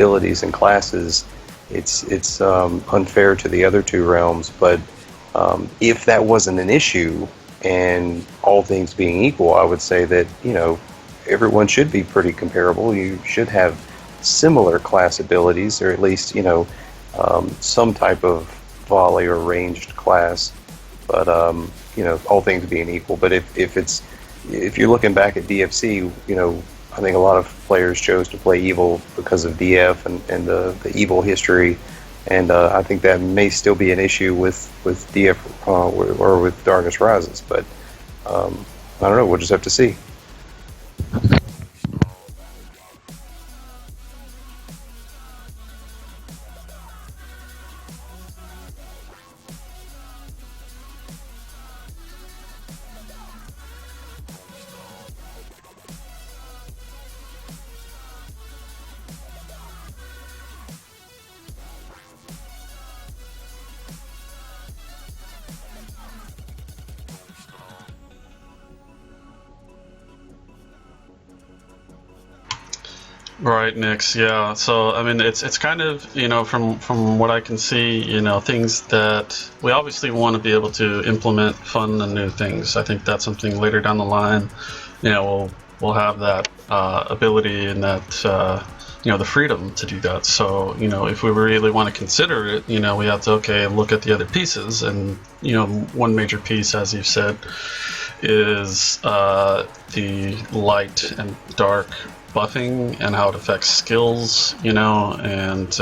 abilities and classes, it's unfair to the other two realms. But if that wasn't an issue, and all things being equal, I would say that everyone should be pretty comparable. You should have similar class abilities, or at least some type of volley or ranged class. But all things being equal. But if you're looking back at DFC, I think a lot of players chose to play evil because of DF and the evil history, and I think that may still be an issue with DF or with Darkness Rises. But I don't know. We'll just have to see. Right, Nix. Yeah. So I mean, it's kind of from what I can see, things that we obviously want to be able to implement fun and new things. I think that's something later down the line, we'll have that ability and that the freedom to do that. So if we really want to consider it, we have to look at the other pieces, and one major piece, as you've said, is the light and dark buffing and how it affects skills, and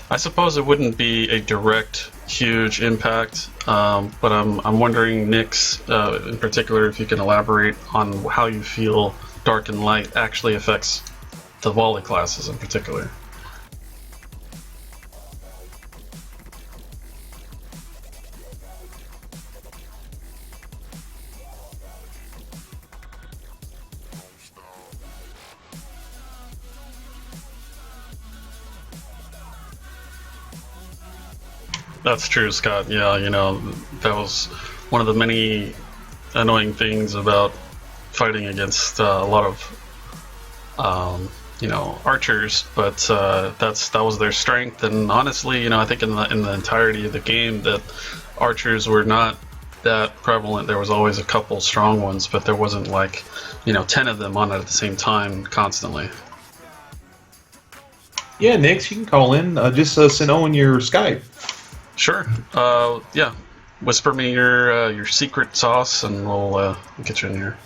I suppose it wouldn't be a direct, huge impact, but I'm wondering, Nix, in particular, if you can elaborate on how you feel dark and light actually affects the volley classes in particular. That's true, Scott. Yeah, that was one of the many annoying things about fighting against a lot of, archers. But that was their strength. And honestly, I think in the entirety of the game, that archers were not that prevalent. There was always a couple strong ones, but there wasn't 10 of them on at the same time constantly. Yeah, Nix, you can call in. Just send Owen your Skype. Sure. Yeah. Whisper me your secret sauce, and we'll get you in here.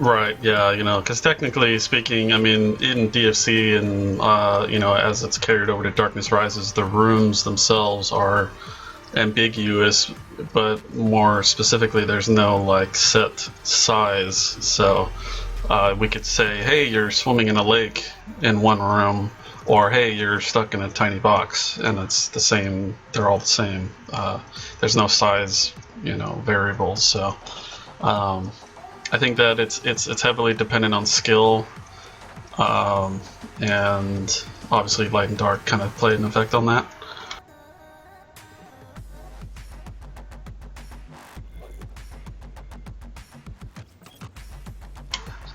Right, yeah, because technically speaking, I mean, in DFC and, as it's carried over to Darkness Rises, the rooms themselves are ambiguous, but more specifically, there's no, set size. So we could say, hey, you're swimming in a lake in one room, or hey, you're stuck in a tiny box, and it's the same, they're all the same. There's no size, variables, so... I think that it's heavily dependent on skill, and obviously light and dark kind of played an effect on that.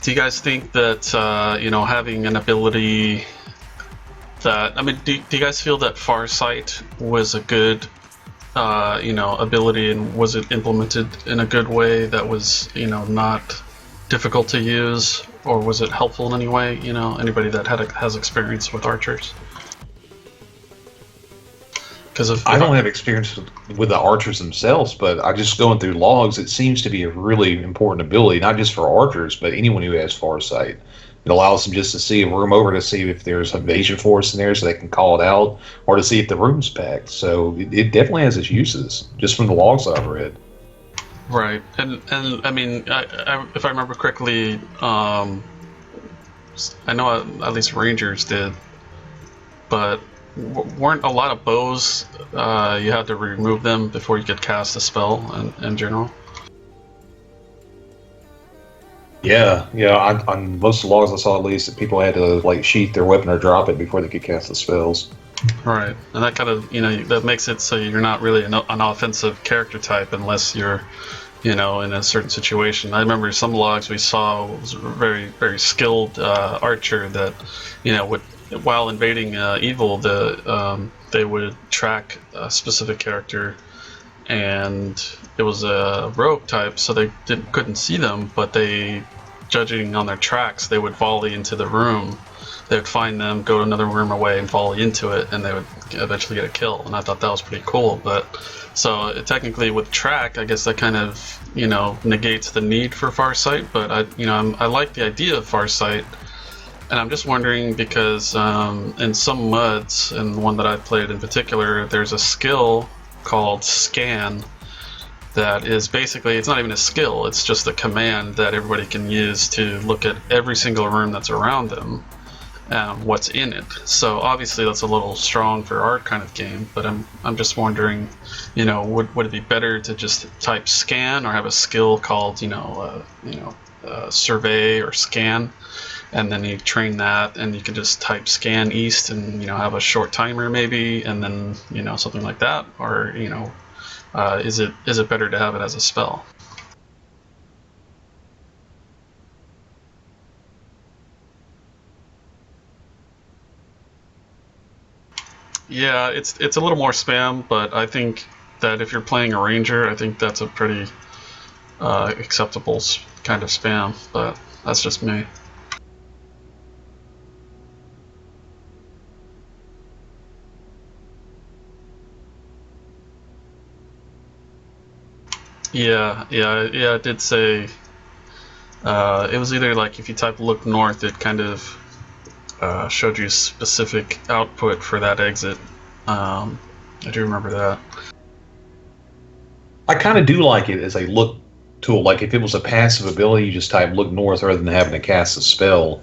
Do you guys think that having an ability that, I mean, do you guys feel that Farsight was a good ability, and was it implemented in a good way that was, not difficult to use, or was it helpful in any way? Anybody that has experience with archers? Because I don't have experience with the archers themselves, but I just going through logs, it seems to be a really important ability, not just for archers, but anyone who has Farsight. It allows them just to see a room over to see if there's invasion force in there, so they can call it out, or to see if the room's packed. So it definitely has its uses, just from the logs I've read. Right, and I mean, if I remember correctly, I know at least Rangers did, but weren't a lot of bows, you had to remove them before you could cast a spell in general? Yeah, yeah. On most of the logs I saw, at least, that people had to like sheath their weapon or drop it before they could cast the spells. Right, and that kind of, that makes it so you're not really an offensive character type unless you're, in a certain situation. I remember some logs we saw was a very, very skilled archer that, would, while invading evil, they would track a specific character, and it was a rogue type, so they couldn't see them, but they, judging on their tracks, they would volley into the room. They would find them, go another room away, and volley into it, and they would eventually get a kill. And I thought that was pretty cool. But so technically, with track, I guess that kind of negates the need for Farsight. But I like the idea of Farsight, and I'm just wondering because in some MUDs, and one that I played in particular, there's a skill called Scan that is basically, it's not even a skill, it's just a command that everybody can use to look at every single room that's around them. What's in it. So obviously that's a little strong for our kind of game, but I'm just wondering, would it be better to just type scan or have a skill called survey or scan, and then you train that, and you can just type scan east and have a short timer maybe, and then something like that, or is it better to have it as a spell? Yeah, it's a little more spam, but I think that if you're playing a ranger, I think that's a pretty acceptable kind of spam. But that's just me. Yeah, I did say it was either like if you type look north, it kind of showed you specific output for that exit. I do remember that. I kind of do like it as a look tool. Like if it was a passive ability, you just type look north rather than having to cast a spell.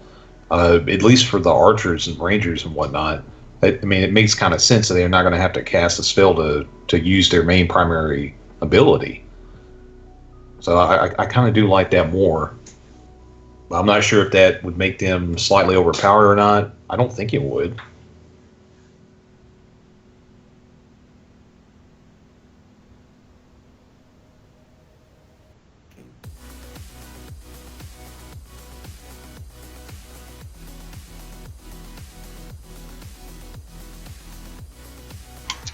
At least for the archers and rangers and whatnot. I mean, it makes kind of sense that they're not going to have to cast a spell to use their main primary ability. So I kind of do like that more. I'm not sure if that would make them slightly overpowered or not. I don't think it would.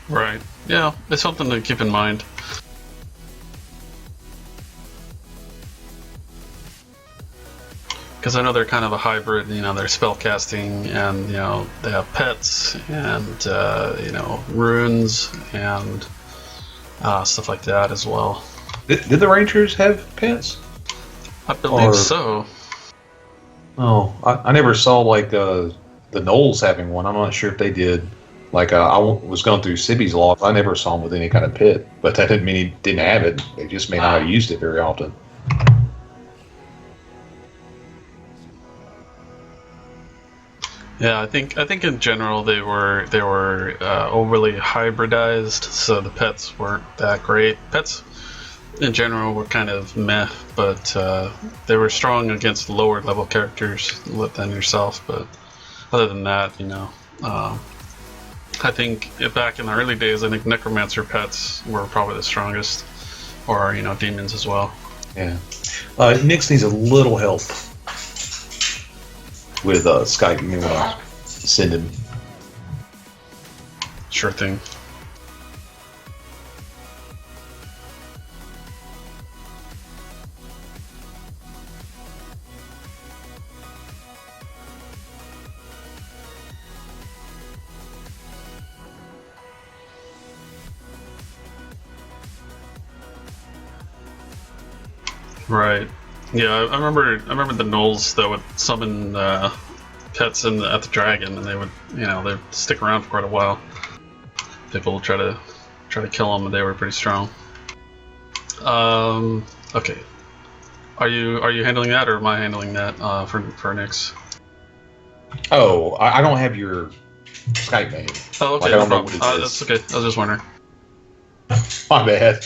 Right. Yeah, it's something to keep in mind. Because I know they're kind of a hybrid, they're spell casting, and they have pets and runes and stuff like that as well. Did the rangers have pets? I believe so. Oh, I never saw like the Knolls having one. I'm not sure if they did. Like I was going through Sibby's logs. I never saw him with any kind of pet, but that didn't mean he didn't have it. They just may not have used it very often. Yeah, I think in general they were overly hybridized, so the pets weren't that great. Pets in general were kind of meh, but they were strong against lower level characters than yourself. But other than that, I think back in the early days, I think necromancer pets were probably the strongest, or demons as well. Yeah, Nix needs a little help with Skype. You may want to send him. Sure thing. Right. Yeah, I remember the gnolls that would summon pets at the dragon, and they would they'd stick around for quite a while. People would try to kill them, and they were pretty strong. Okay. Are you handling that, or am I handling that for Nyx? Oh, I don't have your Skype name. Oh, okay, Like, I no don't know problem. what it That's is. okay. I was just wondering. My bad.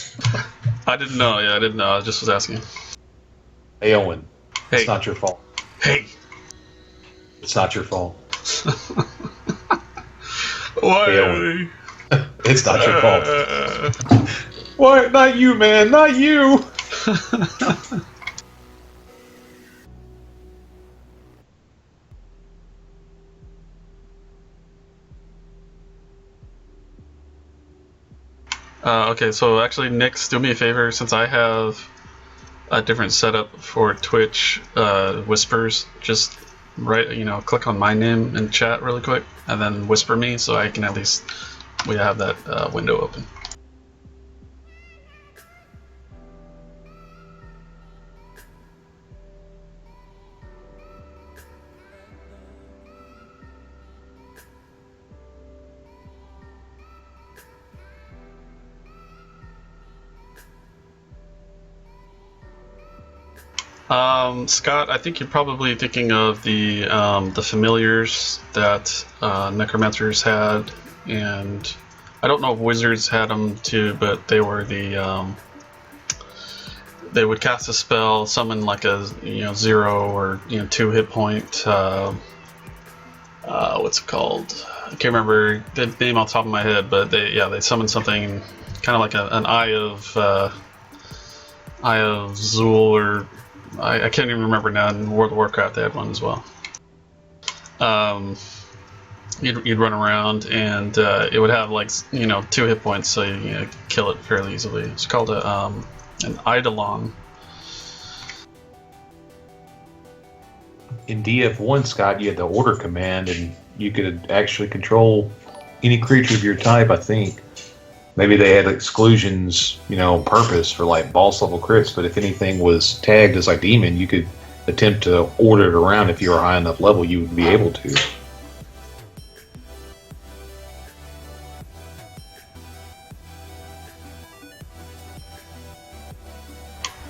I didn't know. Yeah, I didn't know. I just was asking. Hey, Owen. Hey. It's not your fault. Hey. It's not your fault. Why? Hey, Owen. It's not your fault. What? Not you, man. Not you. Okay, so actually, Nyx, do me a favor, since I have a different setup for Twitch whispers, just click on my name in chat really quick, and then whisper me, so I can at least we have that window open. Scott, I think you're probably thinking of the familiars that necromancers had, and I don't know if wizards had them too, but they were they would cast a spell, summon like a 0 or 2 hit point. What's it called? I can't remember the name off the top of my head, but they summoned something kind of like an Eye of Zul, or I can't even remember now. In World of Warcraft, they had one as well. You'd run around, and it would have like 2 hit points, so you kill it fairly easily. It's called an Eidolon. In DF1, Scott, you had the order command, and you could actually control any creature of your type, I think. Maybe they had exclusions, on purpose for like boss level crits, but if anything was tagged as a demon, you could attempt to order it around. If you were high enough level, you would be able to.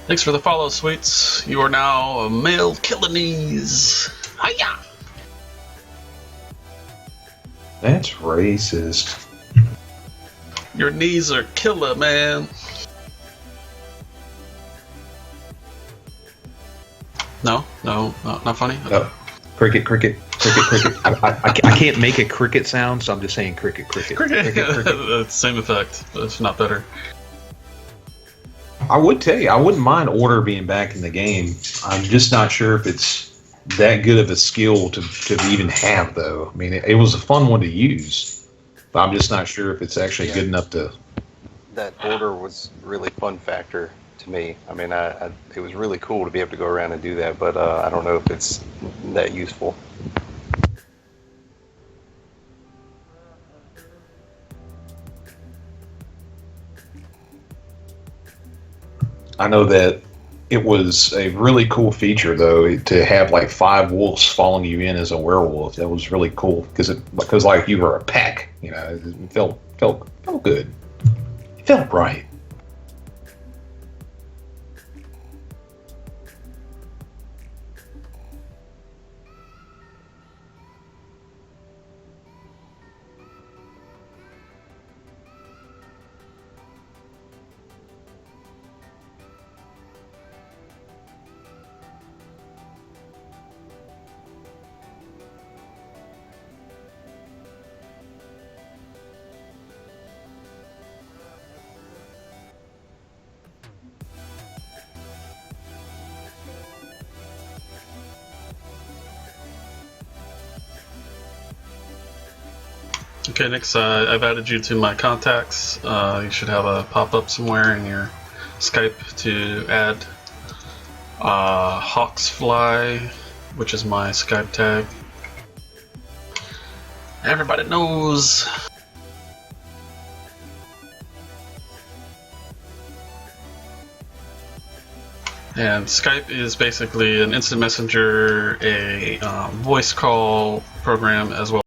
Thanks for the follow, Sweets. You are now a male Killinese. Hiya! That's racist. Your knees are killer, man. No, not funny. Okay. No. Cricket. I can't make a cricket sound, so I'm just saying cricket. Same effect, but it's not better. I would tell you, I wouldn't mind order being back in the game. I'm just not sure if it's that good of a skill to even have, though. I mean, it was a fun one to use. But I'm just not sure if it's actually good enough to. That order was really fun factor to me. I mean, it was really cool to be able to go around and do that, but I don't know if it's that useful. I know that it was a really cool feature, though, to have like 5 wolves following you in as a werewolf. That was really cool because like you were a pack. It felt good. It felt right. Okay, Nyx, I've added you to my contacts. You should have a pop-up somewhere in your Skype to add Hawksfly, which is my Skype tag. Everybody knows. And Skype is basically an instant messenger, a voice call program, as well